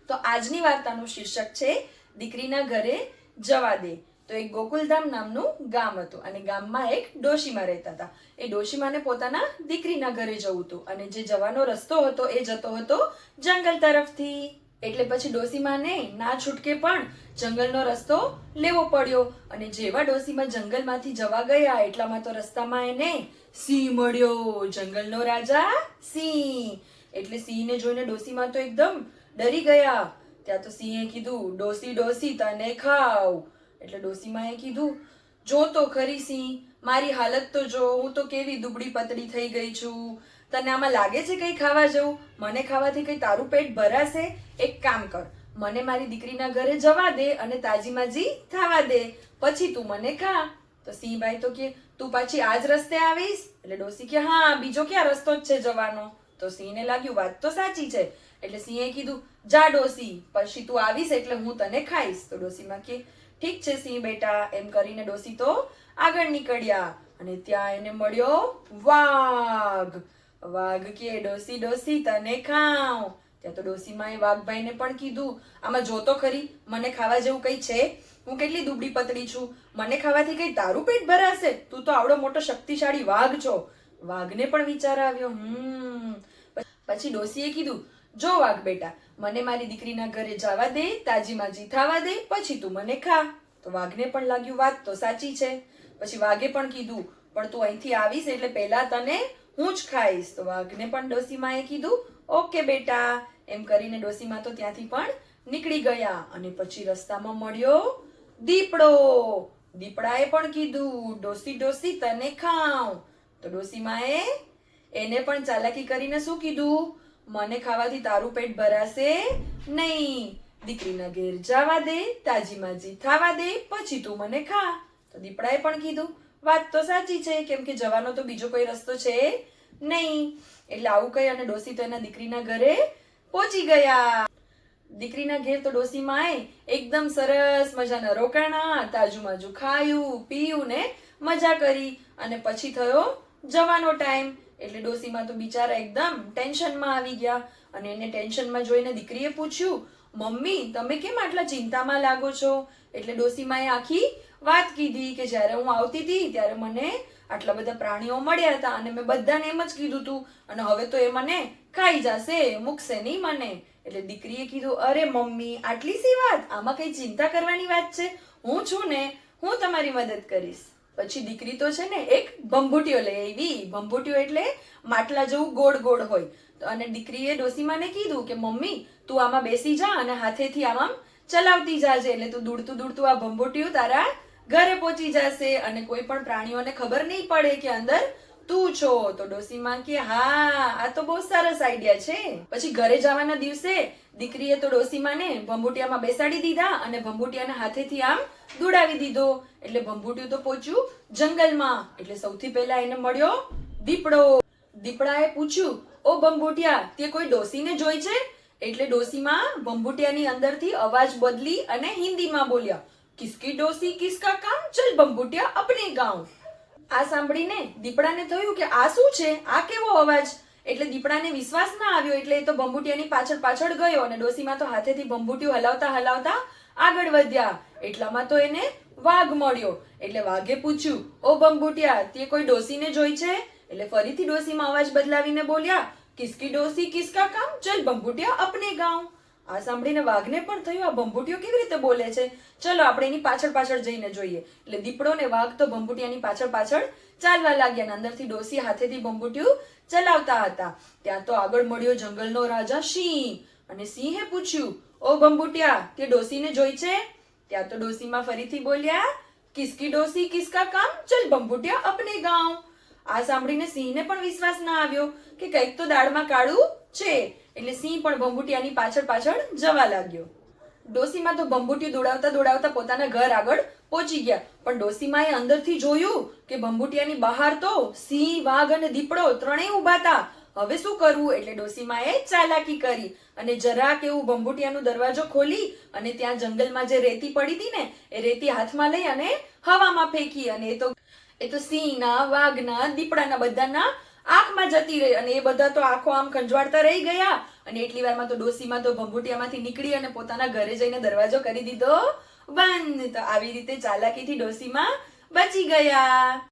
તો આજની વાર્તાનું શીર્ષક છે દીકરીના ઘરે જવા દે. તો એક ગોકુલધામ નામનું ગામ હતું અને ગામમાં એક ડોશીમા રહેતા હતા. એ ડોશીમાને પોતાના દીકરીના ઘરે જવું હતું અને જે જવાનો રસ્તો હતો એ જતો હતો જંગલ તરફથી. એટલે પછી ડોશીમાને ના છૂટકે પણ જંગલનો રસ્તો લેવો પડ્યો અને જેવા ડોશીમા જંગલમાંથી જવા ગયા એટલામાં તો રસ્તામાં એને સિંહ મળ્યો. જંગલનો રાજા સિંહ. એટલે સિંહને જોઈને ડોશીમા તો એકદમ ડરી ગયા. ત્યાં તો સિંહે કીધું, ડોસી ડોસી તને ખાવ. એટલે ડોશીમાએ કીધું, જો તો ખરી સિંહ, મારી હાલત તો જો, હું તો કેવી દુબળી પતળી થઈ ગઈ છું. તને આમાં લાગે છે કઈ ખાવા જવું? મને ખાવાથી કઈ તારું પેટ ભરાશે? એક કામ કર, મને મારી દીકરીના ઘરે જવા દે અને તાજીમાજી થવા દે, પછી તું મને ખા. તો સિંહભાઈ તો કે, તું પાછી આજ રસ્તે આવીશ? એટલે ડોશી કે, હા, બીજો ક્યાં રસ્તો જ છે જવાનો. તો સિંહને લાગ્યું વાત તો સાચી છે. એટલે સિંહે કીધું, જા ડોશી, પછી તું આવીશ એટલે હું તને ખાઈશ. તો ડોશીમાં કે, ઠીક છે સિંહ બેટા. એમ કરીને ડોશી તો આગળ નીકળ્યા અને ત્યાં એને મળ્યો વાઘ. વાઘ કે, ડોશી ડોશી તને ખાવ. ત્યાં તો ડોશીમાએ વાઘભાઈને પણ કીધું, આમાં જોતો ખરી, મને ખાવા જેવું કઈ છે? હું કેટલી દુબળી પતળી છું, મને ખાવાથી કઈ તારું પેટ ભરાશે? તું તો આવડો મોટો શક્તિશાળી વાઘ છો. વાઘને પણ વિચાર આવ્યો. પછી ડોશીએ કીધું, જો વાઘ બેટા, મને મારી દીકરીના ઘરે જવા દે, તાજીમાજી થવા દે, પછી તું મને ખા. તો વાઘને પણ લાગ્યું વાત તો સાચી છે. પછી વાઘે પણ કીધું, પણ તું અહીંથી આવીશ એટલે પહેલા તને હું જ ખાઈશ. તો વાઘને પણ ડોશીમાએ કીધું, ઓકે બેટા. એમ કરીને ડોશીમા તો ત્યાંથી પણ નીકળી ગયા અને પછી રસ્તામાં મળ્યો દીપડો. દીપડાએ પણ કીધું, ડોશી ડોશી તને ખાવ. તો ડોશીમાએ એને પણ ચાલાકી કરીને શું કીધું, મને ખાવાથી તારું પેટ ભરાશે નહીં, દીકરીના ઘેર જવા દે, તાજીમાજી થવા દે, પછી તું મને ખા. તો દીપડાએ પણ કીધું, વાત તો સાચી છે, કેમ કે જવાનો તો બીજો કોઈ રસ્તો છે નહીં. એટલે આવું કહી અને ડોશી તો એના દીકરીના ઘરે પહોંચી ગયા. દીકરીના ઘેર તો ડોશીમાએ એકદમ સરસ મજાના રોકાણા, તાજુમાજુ ખાયું પીયું ને મજા કરી અને પછી થયો જવાનો ટાઈમ. એટલે ડોશીમા તો બિચારા એકદમ ટેન્શનમાં આવી ગયા અને એને ટેન્શનમાં જોઈને દીકરીએ પૂછ્યું, મમ્મી તમે કેમ આટલા ચિંતામાં લાગો છો? એટલે ડોશીમાએ આખી વાત કીધી કે જ્યારે હું આવતી હતી ત્યારે મને આટલા બધા પ્રાણીઓ મળ્યા હતા અને મેં બધાને એમ જ કીધું હતું અને હવે તો એ મને ખાઈ જશે, મૂકશે નહીં મને. એટલે દીકરીએ કીધું, અરે મમ્મી આટલી સી વાત, આમાં કઈ ચિંતા કરવાની વાત છે, હું છું ને, હું તમારી મદદ કરીશ. પછી દીકરી તો છે ને એક ભંભૂટીઓ લઈ આવી. ભંભૂટીઓ એટલે માટલા જેવું ગોળ ગોળ હોય. અને દીકરીએ ડોશીમાને કીધું કે મમ્મી તું આમાં બેસી જા અને હાથેથી આમ ચલાવતી જાજે, એટલે તું દૂડતું દૂડતું આ ભંભૂટીઓ તારા ઘરે પહોંચી જશે અને કોઈ પણ પ્રાણીઓને ખબર નહીં પડે કે અંદર તું છો. તો ડોશીમા કે, હા, આ તો બહુ સરસ આઈડિયા છે. પછી ઘરે જવાના દિવસે દીકરીએ તો ડોશીમાને ભંભૂટિયામાં બેસાડી દીધા અને ભંભૂટિયાને હાથેથી આમ દોડાવી દીધો. એટલે ભંભૂટિયું તો પહોંચ્યું જંગલમાં. એટલે સૌથી પહેલા એને મળ્યો દીપડો. દીપડાએ પૂછ્યું, ઓ ભંભૂટિયા, તે કોઈ ડોશીને જોઈ છે? એટલે ડોશીમા ભંભૂટિયાની અંદરથી અવાજ બદલી અને હિન્દીમાં બોલ્યા, કિસકી ડોસી કિસકા કામ, ચલ ભંભૂટિયા અપને ગાંવ. આ સાંભળીને દીપડાને થયું કે આ શું છે, આ કેવો અવાજ? એટલે દીપડાને વિશ્વાસ ના આવ્યો. એટલે એ તો ભંભૂટિયાની પાછળ પાછળ ગયો અને ડોશીમા તો હાથેથી ભંભૂટિયું હલાવતા હલાવતા આગળ વધ્યા. એટલામાં તો એને વાઘ મળ્યો. એટલે વાઘે પૂછ્યું, ઓ ભંભૂટિયા, તે કોઈ ડોશીને જોઈ છે? એટલે ફરીથી ડોશીમાં અવાજ બદલાવીને બોલ્યા, કિસકી ડોસી કિસકા કામ, ચલ ભંભૂટિયા અપને ગાંવ. આ સાંભળીને વાઘને પણ થયું, આ ભંભૂટીઓ કેવી રીતે બોલે છે, ચલો આપણે એની પાછળ પાછળ જઈને જોઈએ. એટલે દીપડો ને વાઘ તો ભંભૂટિયાની પાછળ પાછળ ચાલવા લાગ્યા અને અંદરથી ડોશી હાથેથી ભંભૂટિયું ચલાવતા હતા. ત્યાં તો આગળ મળ્યો જંગલનો રાજા સિંહ અને સિંહે પૂછ્યું, ઓ ભંભૂટિયા, તે ડોશીને જોઈ છે? ત્યાં તો ડોશીમાં ફરીથી બોલ્યા, કિસકી ડોસી કિસકા કામ, ચલ ભંભૂટિયા અપને ગાંવ. આ સાંભળીને સિંહને પણ વિશ્વાસ ના આવ્યો કે કંઈક તો દાળમાં કાળું છે. એટલે સિંહ પણ ભંભૂટિયાની પાછળ પાછળ જવા લાગ્યો. ડોશીમા તો ભંભૂટિયું દોડાવતા દોડાવતા પોતાના ઘર આગળ પહોંચી ગયા. પણ ડોશીમાએ અંદરથી જોયું કે ભંભૂટિયાની બહાર તો સિંહ, વાઘ અને દીપડો ત્રણેય ઊભા હતા. હવે શું કરવું? એટલે ડોશીમાએ ચાલાકી કરી અને જરાક એવું ભંભૂટિયાનો દરવાજો ખોલી અને ત્યાં જંગલમાં જે રેતી પડી હતી ને એ રેતી હાથમાં લઈ અને હવામાં ફેંકી અને એ તો સિંહના, વાઘના, દીપડાના બધાના આંખમાં જતી રહી અને એ બધા તો આંખો આમ ખંજવાળતા રહી ગયા અને એટલી વારમાં તો ડોસીમાં તો ભંભૂટિયામાંથી નીકળી અને પોતાના ઘરે જઈને દરવાજો કરી દીધો બંધ. તો આવી રીતે ચાલાકીથી ડોસીમાં બચી ગયા.